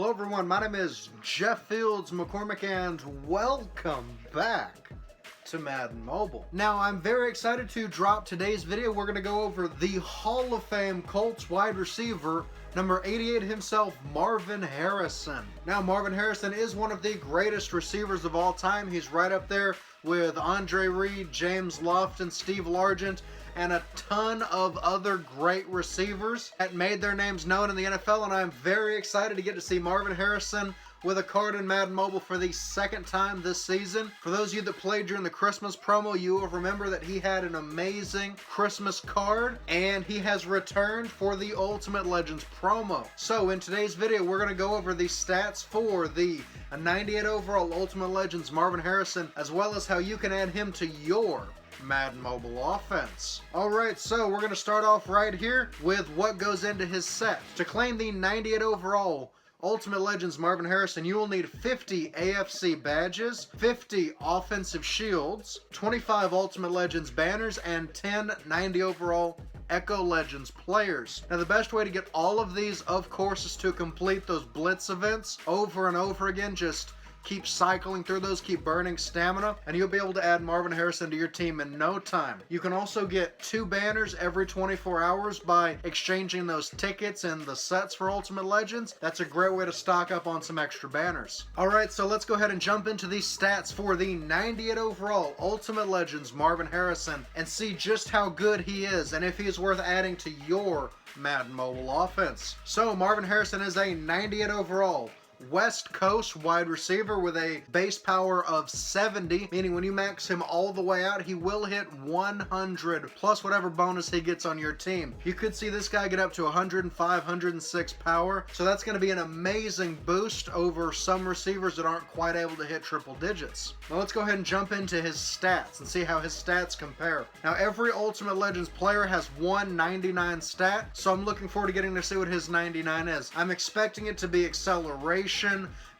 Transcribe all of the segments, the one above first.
Hello everyone, my name is Jeff Fields McCormick and welcome back to Madden Mobile. Now I'm very excited to drop today's video. We're going to go over the Hall of Fame Colts wide receiver, number 88 himself, Marvin Harrison. Now Marvin Harrison is one of the greatest receivers of all time. He's right up there with Andre Reed, James Lofton, Steve Largent, and a ton of other great receivers that made their names known in the NFL, and I'm very excited to get to see Marvin Harrison with a card in Madden Mobile for the second time this season. For those of you that played during the Christmas promo, you will remember that he had an amazing Christmas card, and he has returned for the Ultimate Legends promo. So in today's video, we're going to go over the stats for the 98 overall Ultimate Legends Marvin Harrison, as well as how you can add him to your Madden Mobile offense. Alright, so we're going to start off right here with what goes into his set. To claim the 98 overall Ultimate Legends Marvin Harrison, you will need 50 AFC badges, 50 offensive shields, 25 Ultimate Legends banners, and 10 90 overall Echo Legends players. Now the best way to get all of these, of course, is to complete those Blitz events over and over again. Just keep cycling through those, keep burning stamina, and you'll be able to add Marvin Harrison to your team in no time. You can also get 2 banners every 24 hours by exchanging those tickets and the sets for Ultimate Legends. That's a great way to stock up on some extra banners. Alright, so let's go ahead and jump into these stats for the 98 overall Ultimate Legends Marvin Harrison and see just how good he is and if he is worth adding to your Madden Mobile offense. So Marvin Harrison is a 98 overall West Coast wide receiver with a base power of 70, meaning when you max him all the way out, he will hit 100 plus whatever bonus he gets on your team. You could see this guy get up to 105, 106 power, so that's going to be an amazing boost over some receivers that aren't quite able to hit triple digits. Now let's go ahead and jump into his stats and see how his stats compare. Now every Ultimate Legends player has one 99 stat, so I'm looking forward to getting to see what his 99 is. I'm expecting it to be acceleration,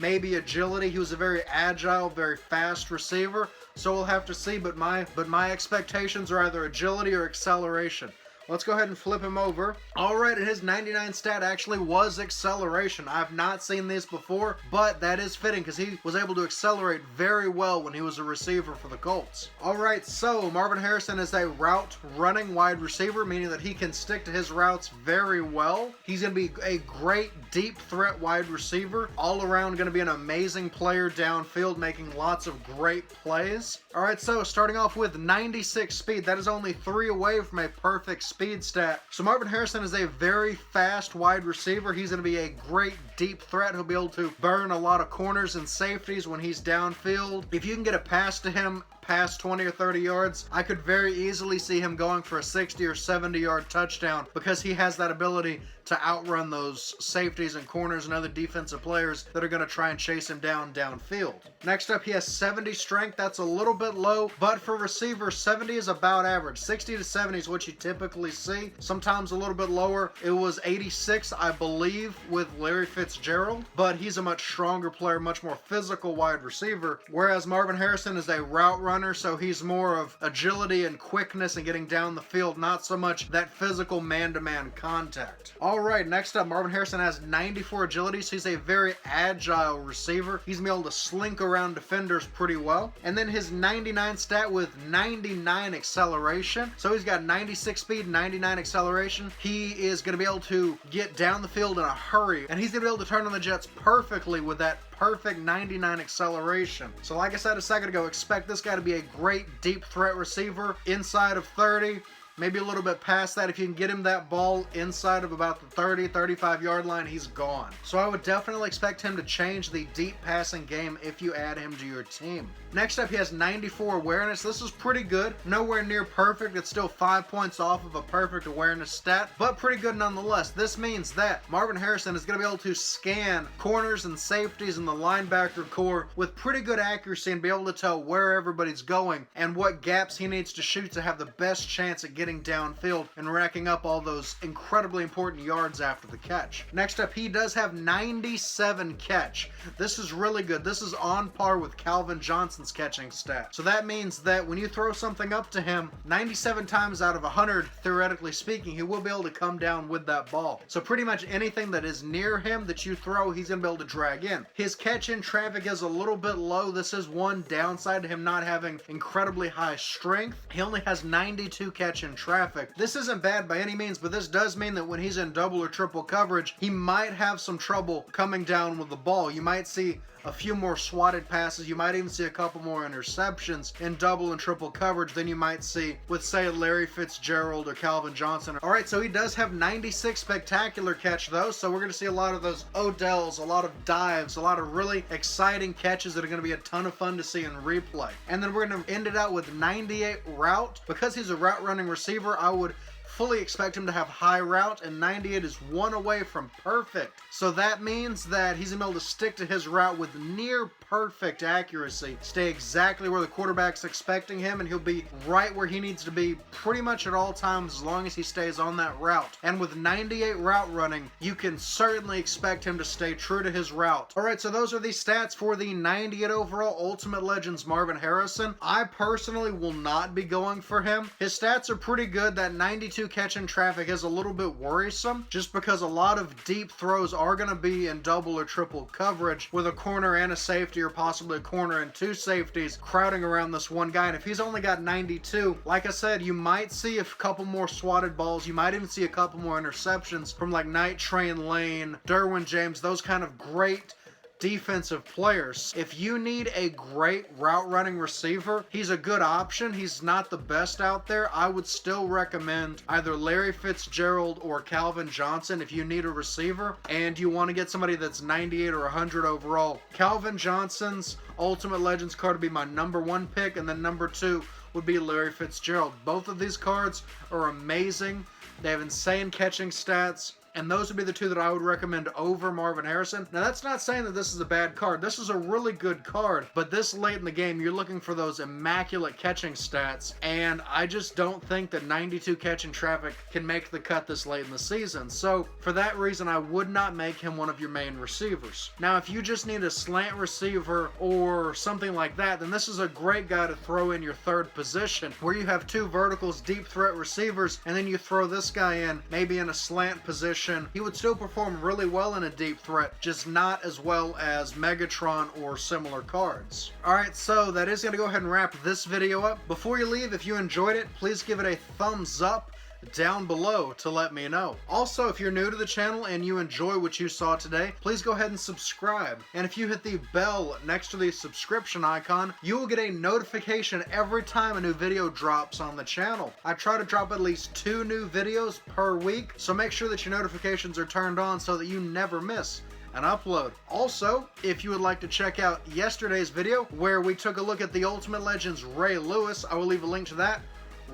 maybe agility. He was a very agile, very fast receiver, so we'll have to see, but my expectations are either agility or acceleration. Let's go ahead and flip him over. Alright, and his 99 stat actually was acceleration. I've not seen this before, but that is fitting because he was able to accelerate very well when he was a receiver for the Colts. Alright, so Marvin Harrison is a route running wide receiver, meaning that he can stick to his routes very well. He's going to be a great deep threat wide receiver. All around going to be an amazing player downfield, making lots of great plays. Alright, so starting off with 96 speed. That is only 3 away from a perfect speed stat. So Marvin Harrison is a very fast wide receiver. He's going to be a great deep threat. He'll be able to burn a lot of corners and safeties when he's downfield. If you can get a pass to him past 20 or 30 yards, I could very easily see him going for a 60 or 70 yard touchdown because he has that ability to outrun those safeties and corners and other defensive players that are going to try and chase him downfield. Next up, he has 70 strength. That's a little bit low, but for receivers, 70 is about average. 60 to 70 is what you typically see. Sometimes a little bit lower. It was 86, I believe, with Larry Fitzgerald, but he's a much stronger player, much more physical wide receiver, whereas Marvin Harrison is a route runner, so he's more of agility and quickness and getting down the field, not so much that physical man-to-man contact. Alright, next up, Marvin Harrison has 94 agility, so he's a very agile receiver. He's going to be able to slink around defenders pretty well. And then his 99 stat with 99 acceleration. So he's got 96 speed, 99 acceleration. He is going to be able to get down the field in a hurry, and he's going to be able to turn on the Jets perfectly with that perfect 99 acceleration. So like I said a second ago, expect this guy to be a great deep threat receiver inside of 30. Maybe a little bit past that. If you can get him that ball inside of about the 30-35 yard line, he's gone. So I would definitely expect him to change the deep passing game if you add him to your team. Next up, he has 94 awareness. This is pretty good. Nowhere near perfect. It's still 5 points off of a perfect awareness stat, but pretty good nonetheless. This means that Marvin Harrison is going to be able to scan corners and safeties in the linebacker core with pretty good accuracy and be able to tell where everybody's going and what gaps he needs to shoot to have the best chance at getting getting downfield and racking up all those incredibly important yards after the catch. Next up, he does have 97 catch. This is really good. This is on par with Calvin Johnson's catching stat. So that means that when you throw something up to him, 97 times out of 100, theoretically speaking, he will be able to come down with that ball. So pretty much anything that is near him that you throw, he's going to be able to drag in. His catch in traffic is a little bit low. This is one downside to him not having incredibly high strength. He only has 92 catch in traffic. This isn't bad by any means, but this does mean that when he's in double or triple coverage, he might have some trouble coming down with the ball. You might see a few more swatted passes. You might even see a couple more interceptions in double and triple coverage than you might see with, say, Larry Fitzgerald or Calvin Johnson. All right, so he does have 96 spectacular catch, though, so we're going to see a lot of those Odells, a lot of dives, a lot of really exciting catches that are going to be a ton of fun to see in replay. And then we're going to end it out with 98 route. Because he's a route running receiver, I would fully expect him to have high route, and 98 is one away from perfect. So that means that he's gonna be able to stick to his route with near perfect accuracy, stay exactly where the quarterback's expecting him, and he'll be right where he needs to be pretty much at all times as long as he stays on that route. And with 98 route running, you can certainly expect him to stay true to his route. All right, so those are the stats for the 98 overall Ultimate Legends Marvin Harrison. I personally will not be going for him. His stats are pretty good. That 92 catch in traffic is a little bit worrisome just because a lot of deep throws are going to be in double or triple coverage with a corner and a safety, or possibly a corner and two safeties crowding around this one guy. And if he's only got 92, like I said, you might see a couple more swatted balls. You might even see a couple more interceptions from like Night Train Lane, Derwin James, those kind of great defensive players. If you need a great route running receiver, he's a good option. He's not the best out there. I would still recommend either Larry Fitzgerald or Calvin Johnson if you need a receiver and you want to get somebody that's 98 or 100 overall. Calvin Johnson's Ultimate Legends card would be my #1 pick, and then #2 would be Larry Fitzgerald. Both of these cards are amazing. They have insane catching stats, and those would be the two that I would recommend over Marvin Harrison. Now, that's not saying that this is a bad card. This is a really good card, but this late in the game, you're looking for those immaculate catching stats, and I just don't think that 92 catch in traffic can make the cut this late in the season. So, for that reason, I would not make him one of your main receivers. Now, if you just need a slant receiver or something like that, then this is a great guy to throw in your third position, where you have two verticals, deep threat receivers, and then you throw this guy in, maybe in a slant position. He would still perform really well in a deep threat, just not as well as Megatron or similar cards. Alright, so that is going to go ahead and wrap this video up. Before you leave, if you enjoyed it, please give it a thumbs up down below to let me know. Also, if you're new to the channel and you enjoy what you saw today, please go ahead and subscribe. And if you hit the bell next to the subscription icon, you will get a notification every time a new video drops on the channel. I try to drop at least 2 new videos per week, so make sure that your notifications are turned on so that you never miss an upload. Also, if you would like to check out yesterday's video where we took a look at the Ultimate Legends Ray Lewis, I will leave a link to that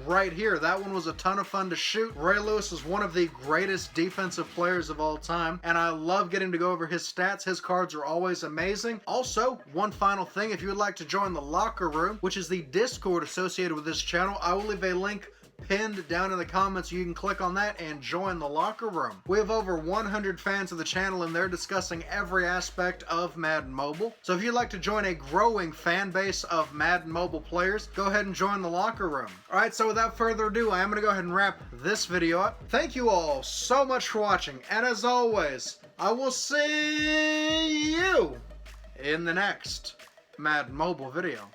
right here. That one was a ton of fun to shoot. Ray Lewis is one of the greatest defensive players of all time, and I love getting to go over his stats. His cards are always amazing. Also, one final thing, if you would like to join the locker room, which is the Discord associated with this channel, I will leave a link pinned down in the comments. You can click on that and join the locker room. We have over 100 fans of the channel, and they're discussing every aspect of Madden Mobile. So if you'd like to join a growing fan base of Madden Mobile players, go ahead and join the locker room. Alright, so without further ado, I am going to go ahead and wrap this video up. Thank you all so much for watching, and as always, I will see you in the next Madden Mobile video.